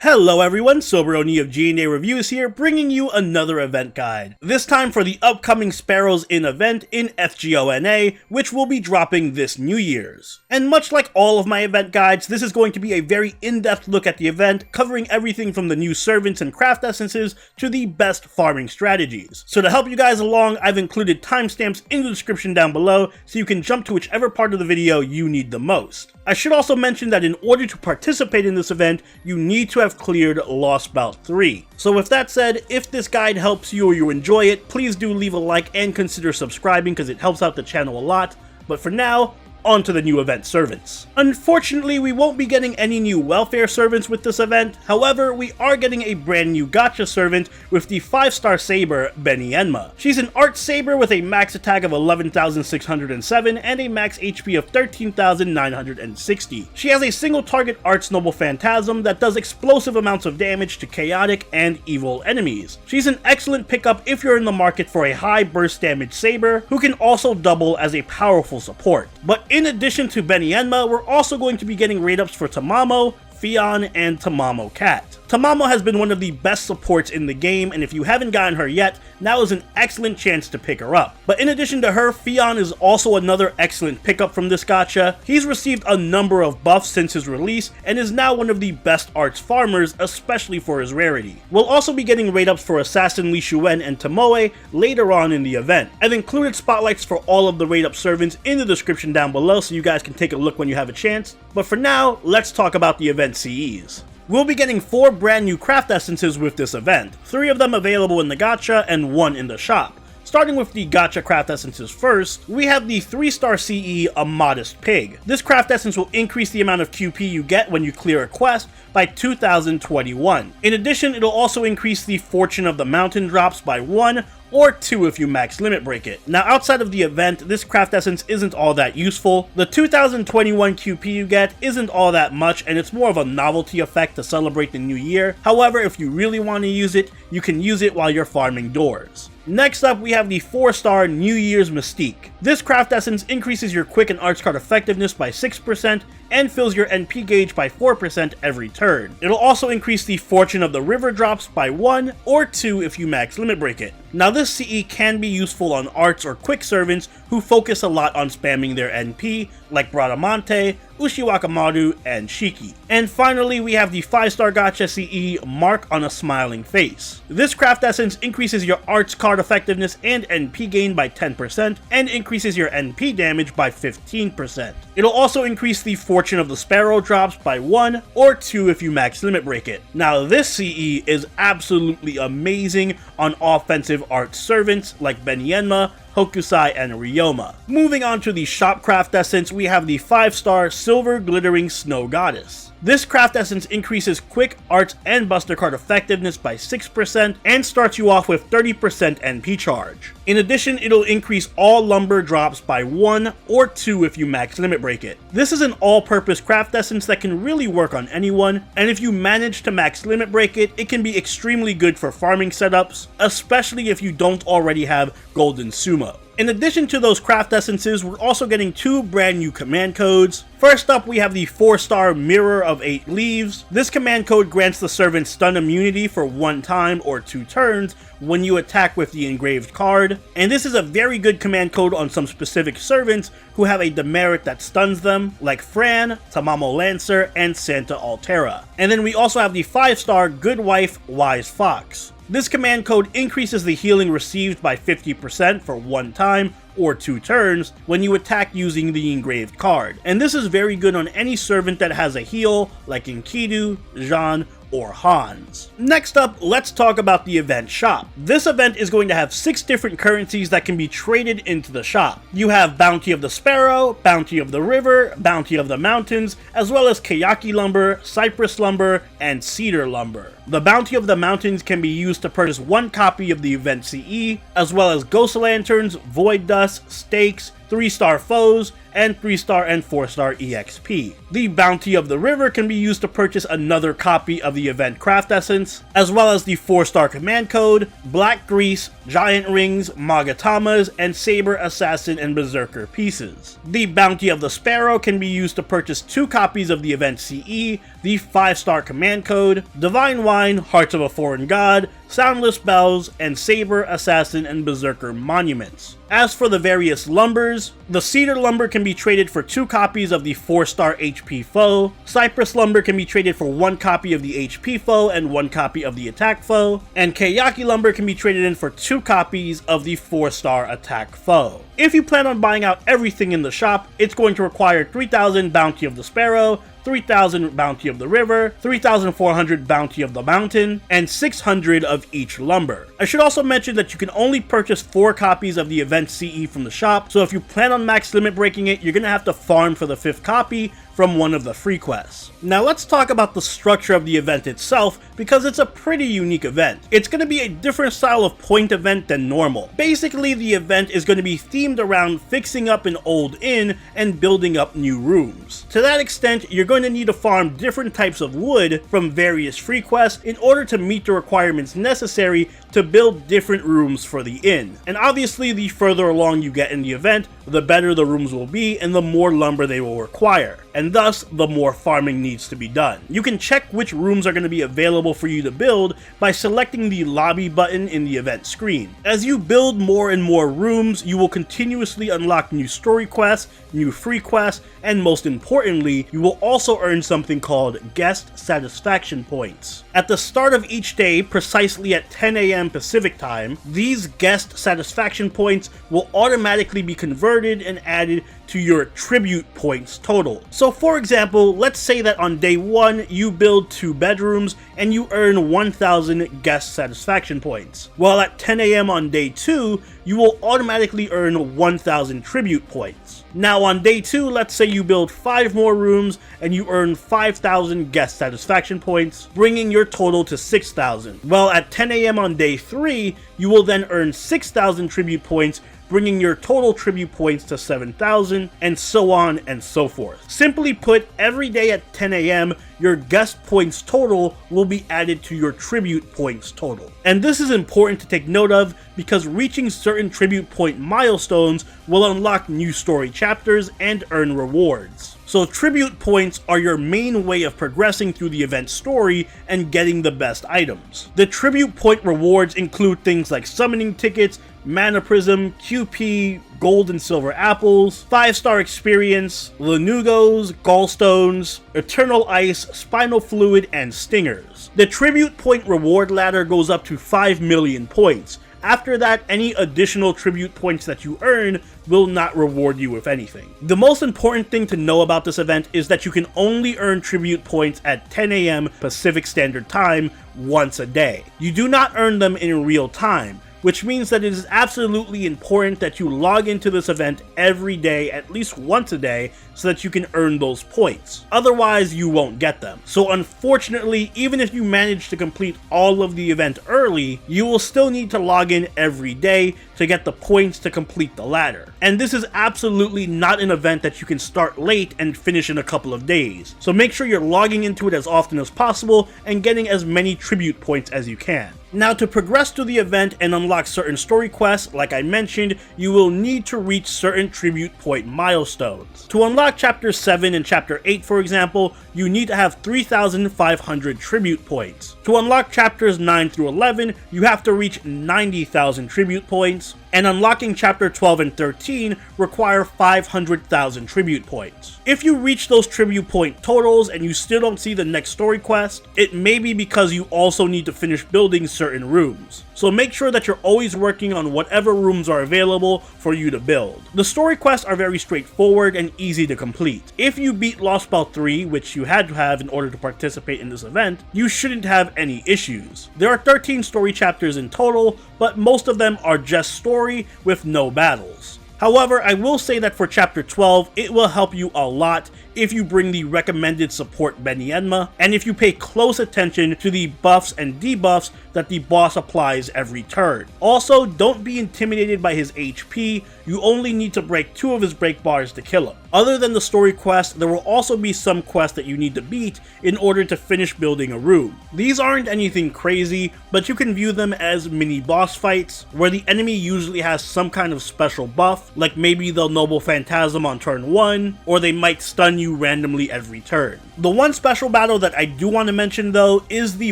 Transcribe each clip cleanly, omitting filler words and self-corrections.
Hello everyone, Sparrow of G&A Reviews here, bringing you another event guide. This time for the upcoming Sparrows in event in FGO, which will be dropping this New Year's. And much like all of my event guides, this is going to be a very in-depth look at the event, covering everything from the new servants and craft essences to the best farming strategies. So to help you guys along, I've included timestamps in the description down below, so you can jump to whichever part of the video you need the most. I should also mention that in order to participate in this event, you need to have cleared Lost Bout 3. So with that said, if this guide helps you or you enjoy it, please do leave a like and consider subscribing because it helps out the channel a lot. But for now, on to the new event servants. Unfortunately, we won't be getting any new welfare servants with this event. However, we are getting a brand new gacha servant with the 5-star saber, Benienma. She's an art saber with a max attack of 11,607 and a max HP of 13,960. She has a single target Arts Noble Phantasm that does explosive amounts of damage to chaotic and evil enemies. She's an excellent pickup if you're in the market for a high burst damage saber who can also double as a powerful support. But in addition to Benienma, we're also going to be getting raid-ups for Tamamo, Fion, and Tamamo Cat. Tamamo has been one of the best supports in the game, and if you haven't gotten her yet, now is an excellent chance to pick her up. But in addition to her, Fion is also another excellent pickup from this gacha. He's received a number of buffs since his release, and is now one of the best arts farmers, especially for his rarity. We'll also be getting raid-ups for Assassin Li Shuen and Tomoe later on in the event. I've included spotlights for all of the raid-up servants in the description down below, so you guys can take a look when you have a chance. But for now, let's talk about the event CEs. We'll be getting 4 brand new craft essences with this event, 3 of them available in the gacha and 1 in the shop. Starting with the gacha craft essences first, we have the 3-star CE, A Modest Pig. This craft essence will increase the amount of QP you get when you clear a quest by 2,021. In addition, it'll also increase the Fortune of the Mountain drops by 1, or 2 if you max limit break it. Now outside of the event, this craft essence isn't all that useful. The 2021 QP you get isn't all that much, and it's more of a novelty effect to celebrate the new year. However, if you really want to use it, you can use it while you're farming doors. Next up, we have the 4-star New Year's Mystique. This craft essence increases your quick and arts card effectiveness by 6% and fills your NP gauge by 4% every turn. It'll also increase the Fortune of the River drops by 1 or 2 if you max limit break it. Now this CE can be useful on arts or quick servants who focus a lot on spamming their NP, like Bradamante, Ushiwakamaru, and Shiki. And finally, we have the 5-star gacha CE, Mark on a Smiling Face. This craft essence increases your arts card effectiveness and NP gain by 10% and increases your NP damage by 15%. It'll also increase the Fortune of the Sparrow drops by 1 or 2 if you max limit break it. Now this CE is absolutely amazing on offensive art servants like Benienma, Hokusai, and Ryoma. Moving on to the shop craft essence, we have the 5-star Silver Glittering Snow Goddess. This craft essence increases quick, arts, and buster card effectiveness by 6% and starts you off with 30% NP charge. In addition, it'll increase all lumber drops by 1 or 2 if you max limit break it. This is an all-purpose craft essence that can really work on anyone, and if you manage to max limit break it, it can be extremely good for farming setups, especially if you don't already have Golden Sumo. In addition to those craft essences, we're also getting 2 brand new command codes. First up, we have the 4-star Mirror of 8 Leaves. This command code grants the servant stun immunity for 1 time or 2 turns when you attack with the engraved card. And this is a very good command code on some specific servants who have a demerit that stuns them, like Fran, Tamamo Lancer, and Santa Altera. And then we also have the 5-star Good Wife, Wise Fox. This command code increases the healing received by 50% for 1 time or 2 turns when you attack using the engraved card. And this is very good on any servant that has a heal, like Enkidu, Jean, or Hans. Next up, let's talk about the event shop. This event is going to have 6 different currencies that can be traded into the shop. You have Bounty of the Sparrow, Bounty of the River, Bounty of the Mountains, as well as Kayaki Lumber, Cypress Lumber, and Cedar Lumber. The Bounty of the Mountains can be used to purchase 1 copy of the event CE, as well as Ghost Lanterns, Void Dust, Stakes, 3-star foes, and 3-star and 4-star EXP. The Bounty of the River can be used to purchase another copy of the event Craft Essence, as well as the 4-star Command Code, Black Grease, Giant Rings, Magatamas, and Saber Assassin and Berserker pieces. The Bounty of the Sparrow can be used to purchase 2 copies of the event CE, the 5-star Command Code, Divine Wine, Hearts of a Foreign God, Soundless Bells, and Saber, Assassin, and Berserker monuments. As for the various lumbers, the Cedar Lumber can be traded for 2 copies of the 4-star HP foe, Cypress Lumber can be traded for 1 copy of the HP foe and 1 copy of the attack foe, and Keyaki Lumber can be traded in for 2 copies of the 4-star attack foe. If you plan on buying out everything in the shop, it's going to require 3,000 Bounty of the Sparrow, 3,000 Bounty of the River, 3,400 Bounty of the Mountain, and 600 of each lumber. I should also mention that you can only purchase 4 copies of the event CE from the shop, so if you plan on max limit breaking it, you're going to have to farm for the 5th copy from one of the free quests. Now let's talk about the structure of the event itself, because it's a pretty unique event. It's going to be a different style of point event than normal. Basically, the event is going to be themed around fixing up an old inn and building up new rooms. To that extent, you're going to need to farm different types of wood from various free quests in order to meet the requirements necessary to build different rooms for the inn. And obviously, the further along you get in the event, the better the rooms will be and the more lumber they will require, and thus the more farming needs to be done. You can check which rooms are going to be available for you to build by selecting the lobby button in the event screen. As you build more and more rooms, you will continuously unlock new story quests, new free quests, and most importantly, you will also earn something called guest satisfaction points. At the start of each day, precisely at 10 AM Pacific time, these guest satisfaction points will automatically be converted and added to your tribute points total. So for example, let's say that on day 1 you build 2 bedrooms and you earn 1,000 guest satisfaction points. While at 10 AM on day 2, you will automatically earn 1,000 tribute points. Now on day 2, let's say you build 5 more rooms and you earn 5,000 guest satisfaction points, bringing your total to 6,000. Well, at 10 AM on day 3, you will then earn 6,000 tribute points, bringing your total tribute points to 7,000, and so on and so forth. Simply put, every day at 10 AM, your guest points total will be added to your tribute points total. And this is important to take note of because reaching certain tribute point milestones will unlock new story chapters and earn rewards. So tribute points are your main way of progressing through the event story and getting the best items. The tribute point rewards include things like summoning tickets, Mana Prism, QP, Gold and Silver Apples, 5-star Experience, Lanugos, Gallstones, Eternal Ice, Spinal Fluid, and Stingers. The Tribute Point reward ladder goes up to 5 million points. After that, any additional tribute points that you earn will not reward you with anything. The most important thing to know about this event is that you can only earn tribute points at 10 AM Pacific Standard Time once a day. You do not earn them in real time, which means that it is absolutely important that you log into this event every day, at least once a day, so that you can earn those points. Otherwise, you won't get them. So unfortunately, even if you manage to complete all of the event early, you will still need to log in every day to get the points to complete the ladder. And this is absolutely not an event that you can start late and finish in a couple of days. So make sure you're logging into it as often as possible and getting as many tribute points as you can. Now, to progress through the event and unlock certain story quests, like I mentioned, you will need to reach certain tribute point milestones. To unlock Chapter 7 and Chapter 8, for example, you need to have 3,500 tribute points. To unlock Chapters 9 through 11, you have to reach 90,000 tribute points. And unlocking Chapter 12 and 13 require 500,000 tribute points. If you reach those tribute point totals and you still don't see the next story quest, it may be because you also need to finish building certain rooms. So make sure that you're always working on whatever rooms are available for you to build. The story quests are very straightforward and easy to complete. If you beat Lost Bell 3, which you had to have in order to participate in this event, you shouldn't have any issues. There are 13 story chapters in total, but most of them are just story with no battles. However, I will say that for Chapter 12, it will help you a lot if you bring the recommended support Benienma, and if you pay close attention to the buffs and debuffs that the boss applies every turn. Also, don't be intimidated by his HP, you only need to break 2 of his break bars to kill him. Other than the story quest, there will also be some quests that you need to beat in order to finish building a room. These aren't anything crazy, but you can view them as mini boss fights, where the enemy usually has some kind of special buff, like maybe they'll Noble Phantasm on turn 1, or they might stun you randomly every turn. The one special battle that I do want to mention though is the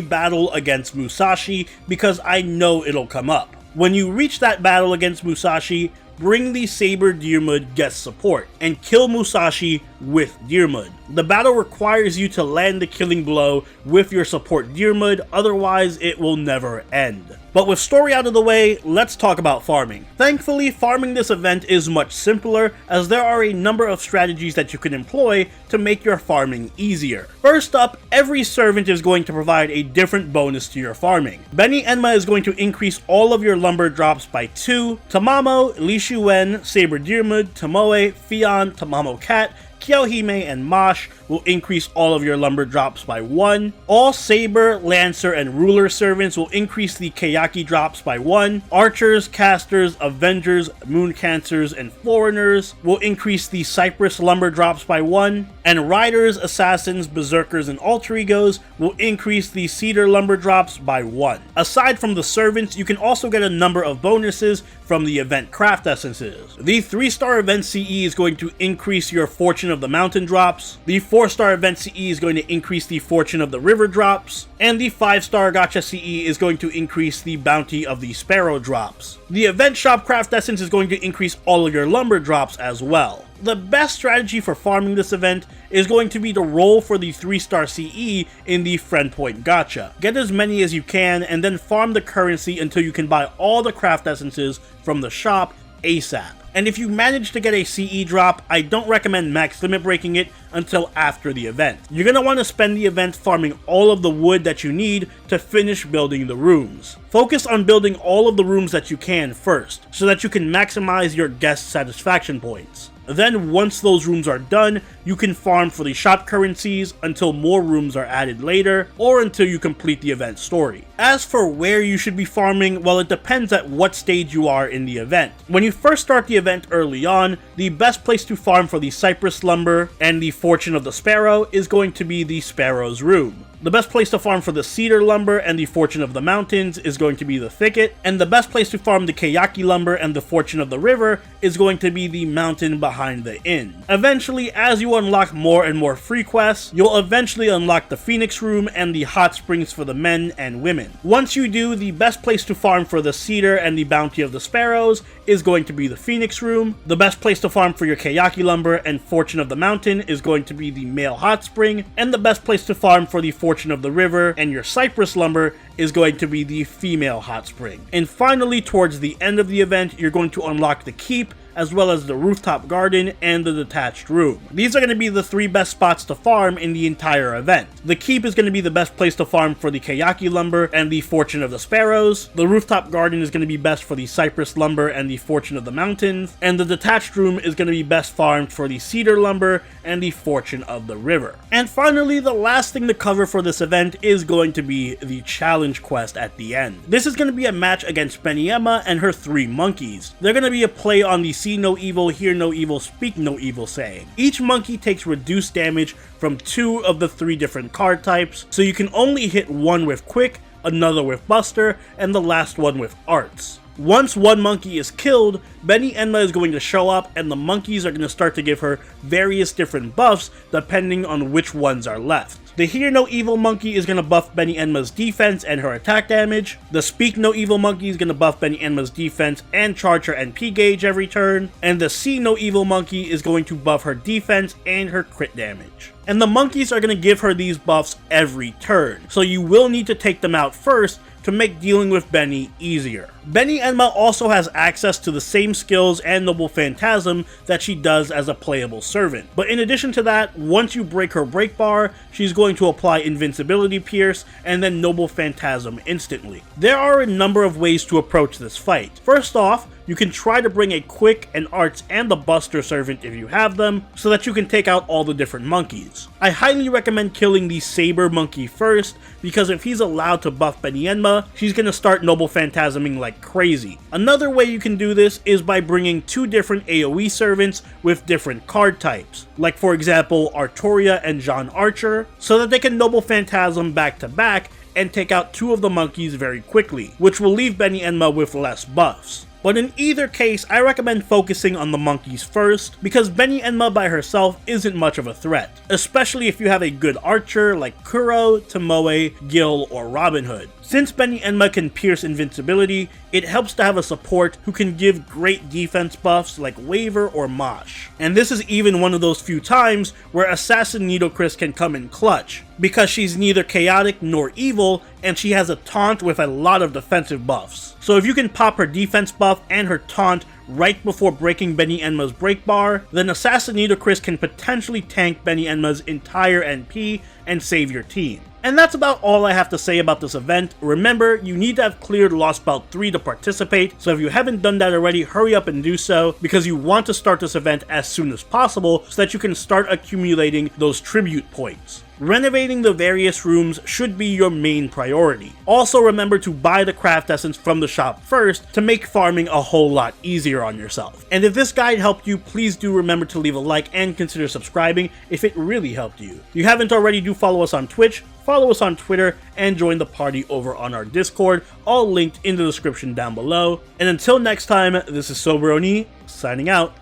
battle against Musashi, because I know it'll come up. When you reach that battle against Musashi, bring the Saber Diarmid guest support, and kill Musashi with Diarmid. The battle requires you to land the killing blow with your support Diarmid, otherwise it will never end. But with story out of the way, let's talk about farming. Thankfully, farming this event is much simpler, as there are a number of strategies that you can employ to make your farming easier. First up, every servant is going to provide a different bonus to your farming. Beni-enma is going to increase all of your lumber drops by 2, Tamamo, Li Shuen, Saber Diarmid, Tomoe, Fion, Tamamo Cat, Kyohime, and Mosh will increase all of your lumber drops by 1. All Saber, Lancer, and Ruler servants will increase the Kayaki drops by 1. Archers, Casters, Avengers, Mooncancers, and Foreigners will increase the Cypress lumber drops by 1. And Riders, Assassins, Berserkers, and Alter Egos will increase the Cedar lumber drops by 1. Aside from the servants, you can also get a number of bonuses from the event craft essences. The 3-star event CE is going to increase your Fortune of the Mountain drops. The 4-star event CE is going to increase the Fortune of the River drops. And the 5-star gacha CE is going to increase the Bounty of the Sparrow drops. The event shop craft essence is going to increase all of your lumber drops as well. The best strategy for farming this event is going to be to roll for the 3-star CE in the Friend Point gacha. Get as many as you can and then farm the currency until you can buy all the craft essences from the shop ASAP. And if you manage to get a CE drop, I don't recommend max limit breaking it until after the event. You're going to want to spend the event farming all of the wood that you need to finish building the rooms. Focus on building all of the rooms that you can first, so that you can maximize your guest satisfaction points. Then once those rooms are done, you can farm for the shop currencies until more rooms are added later, or until you complete the event story. As for where you should be farming, well, it depends at what stage you are in the event. When you first start the event early on, the best place to farm for the Cypress lumber and the Fortune of the Sparrow is going to be the Sparrow's room. The best place to farm for the Cedar lumber and the Fortune of the Mountains is going to be the Thicket, and the best place to farm the Kayaki lumber and the Fortune of the River is going to be the mountain behind the inn. Eventually, as you unlock more and more free quests, you'll eventually unlock the Phoenix room and the hot springs for the men and women. Once you do, the best place to farm for the Cedar and the Bounty of the Sparrows is going to be the Phoenix room. The best place to farm for your Kayaki lumber and Fortune of the Mountain is going to be the male hot spring, and the best place to farm for the Fortune of the River and your Cypress lumber is going to be the female hot spring. And finally, towards the end of the event, you're going to unlock the Keep, as well as the rooftop garden and the detached room. These are going to be the 3 best spots to farm in the entire event. The Keep is going to be the best place to farm for the Kayaki lumber and the Fortune of the Sparrows. The rooftop garden is going to be best for the Cypress lumber and the Fortune of the Mountains. And the detached room is going to be best farmed for the Cedar lumber and the Fortune of the River. And finally, the last thing to cover for this event is going to be the challenge quest at the end. This is going to be a match against Benienma and her 3 monkeys. They're going to be a play on the See No Evil, Hear No Evil, Speak No Evil saying. Each monkey takes reduced damage from 2 of the 3 different card types, so you can only hit one with Quick, another with Buster, and the last one with Arts. Once one monkey is killed, Beni-enma is going to show up and the monkeys are going to start to give her various different buffs depending on which ones are left. The Hear No Evil monkey is going to buff Beni-enma's defense and her attack damage. The Speak No Evil monkey is going to buff Beni-enma's defense and charge her NP gauge every turn. And the See No Evil monkey is going to buff her defense and her crit damage. And the monkeys are going to give her these buffs every turn, so you will need to take them out first to make dealing with Beni easier. Beni-enma also has access to the same skills and Noble Phantasm that she does as a playable servant. But in addition to that, once you break her break bar, she's going to apply Invincibility Pierce and then Noble Phantasm instantly. There are a number of ways to approach this fight. First off, you can try to bring a Quick, an Arts, and the Buster servant if you have them, so that you can take out all the different monkeys. I highly recommend killing the Saber monkey first, because if he's allowed to buff Benienma, she's gonna start Noble Phantasming like crazy. Another way you can do this is by bringing 2 different AoE servants with different card types, like for example Artoria and John Archer, so that they can Noble Phantasm back to back and take out 2 of the monkeys very quickly, which will leave Benienma with less buffs. But in either case, I recommend focusing on the monkeys first, because Benienma by herself isn't much of a threat, especially if you have a good archer like Kuro, Tomoe, Gil, or Robin Hood. Since Benienma can pierce invincibility, it helps to have a support who can give great defense buffs like Waver or Mosh. And this is even one of those few times where Assassin Nidocris can come in clutch, because she's neither chaotic nor evil, and she has a taunt with a lot of defensive buffs. So if you can pop her defense buff and her taunt right before breaking Benienma's break bar, then Assassin Nidocris can potentially tank Benienma's entire NP and save your team. And that's about all I have to say about this event. Remember, you need to have cleared Lost Belt 3 to participate, so if you haven't done that already, hurry up and do so, because you want to start this event as soon as possible so that you can start accumulating those tribute points. Renovating the various rooms should be your main priority. Also remember to buy the craft essence from the shop first to make farming a whole lot easier on yourself. And if this guide helped you, please do remember to leave a like and consider subscribing if it really helped you. If you haven't already, do follow us on Twitch, follow us on Twitter, and join the party over on our Discord, all linked in the description down below. And until next time, this is Soberoni, signing out.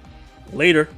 Later.